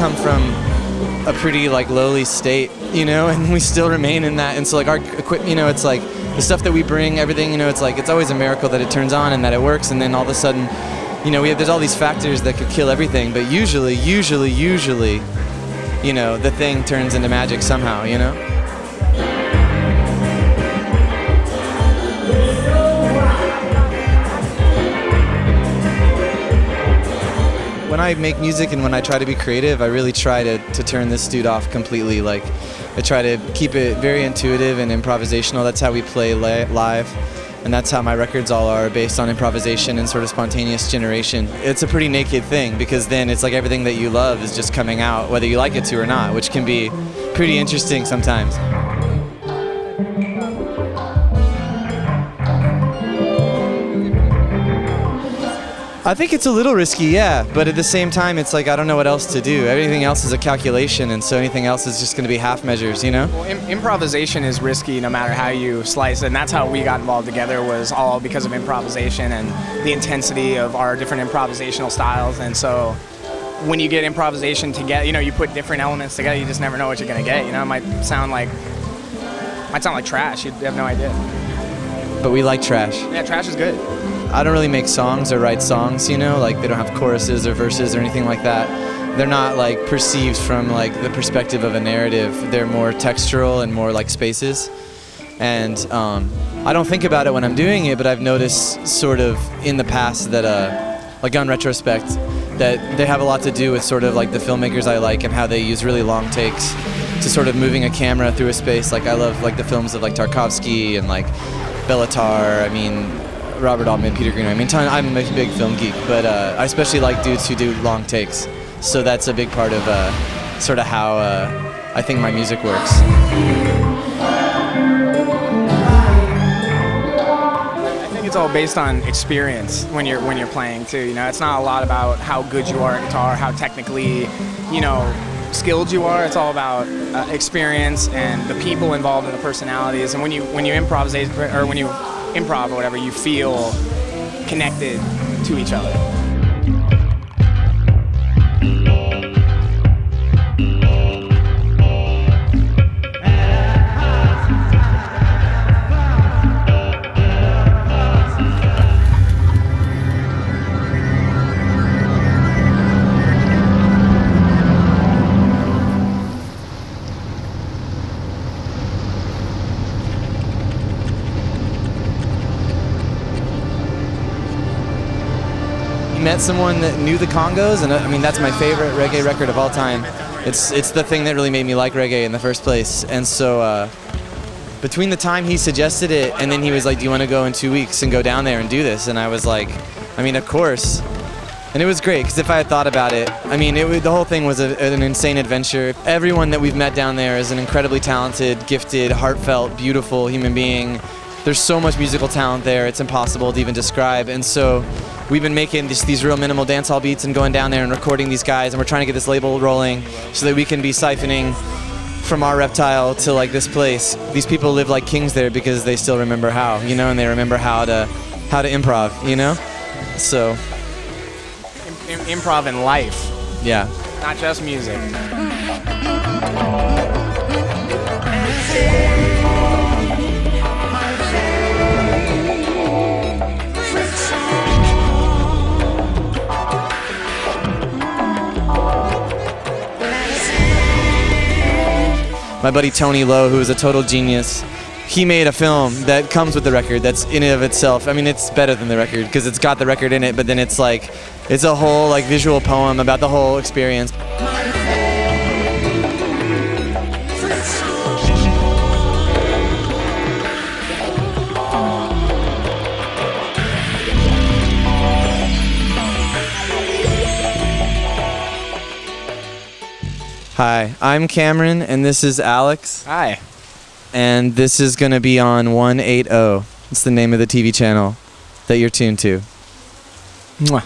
come from a pretty like lowly state, you know, and we still remain in that. And so like our equipment, you know, it's like the stuff that we bring, everything, you know, it's like it's always a miracle that it turns on and that it works, and then all of a sudden, you know, there's all these factors that could kill everything, but usually, you know, the thing turns into magic somehow, you know? When I make music and when I try to be creative, I really try to turn this dude off completely. Like, I try to keep it very intuitive and improvisational. That's how we play live. And that's how my records all are, based on improvisation and sort of spontaneous generation. It's a pretty naked thing, because then it's like everything that you love is just coming out, whether you like it to or not, which can be pretty interesting sometimes. I think it's a little risky, yeah, but at the same time, it's like I don't know what else to do. Everything else is a calculation, and so anything else is just going to be half measures, you know? Well, improvisation is risky no matter how you slice it, and that's how we got involved together, was all because of improvisation and the intensity of our different improvisational styles. And so when you get improvisation together, you know, you put different elements together, you just never know what you're going to get. You know, it might sound like trash. You have no idea. But we like trash. Yeah, trash is good. I don't really make songs or write songs, you know, like they don't have choruses or verses or anything like that. They're not like perceived from like the perspective of a narrative. They're more textural and more like spaces. And I don't think about it when I'm doing it, but I've noticed sort of in the past that, like on retrospect, that they have a lot to do with sort of like the filmmakers I like and how they use really long takes to sort of moving a camera through a space. Like I love like the films of like Tarkovsky and like Bellatar, I mean, Robert Altman, Peter Greenaway. I mean, I'm a big film geek, but I especially like dudes who do long takes. So that's a big part of sort of how I think my music works. I think it's all based on experience when you're playing too. You know, it's not a lot about how good you are at guitar, how technically, you know, skilled you are. It's all about experience and the people involved and the personalities. And when you improvise or when you improv or whatever, you feel connected to each other. Met someone that knew the Congos, and I mean that's my favorite reggae record of all time. It's the thing that really made me like reggae in the first place. And so between the time he suggested it and then he was like, do you want to go in 2 weeks and go down there and do this? And I was like, I mean, of course. And it was great, because if I had thought about it, I mean, the whole thing was an insane adventure. Everyone that we've met down there is an incredibly talented, gifted, heartfelt, beautiful human being. There's so much musical talent there, it's impossible to even describe. And so we've been making just these real minimal dancehall beats and going down there and recording these guys, and we're trying to get this label rolling so that we can be siphoning from our reptile to like this place. These people live like kings there because they still remember how, you know, and they remember how to improv, you know? So improv in life. Yeah. Not just music. My buddy Tony Lowe, who is a total genius, he made a film that comes with the record that's in and of itself. I mean, it's better than the record because it's got the record in it, but then it's like, it's a whole like visual poem about the whole experience. Hi, I'm Cameron, and this is Alex. Hi. And this is going to be on 180. It's the name of the TV channel that you're tuned to. Mwah.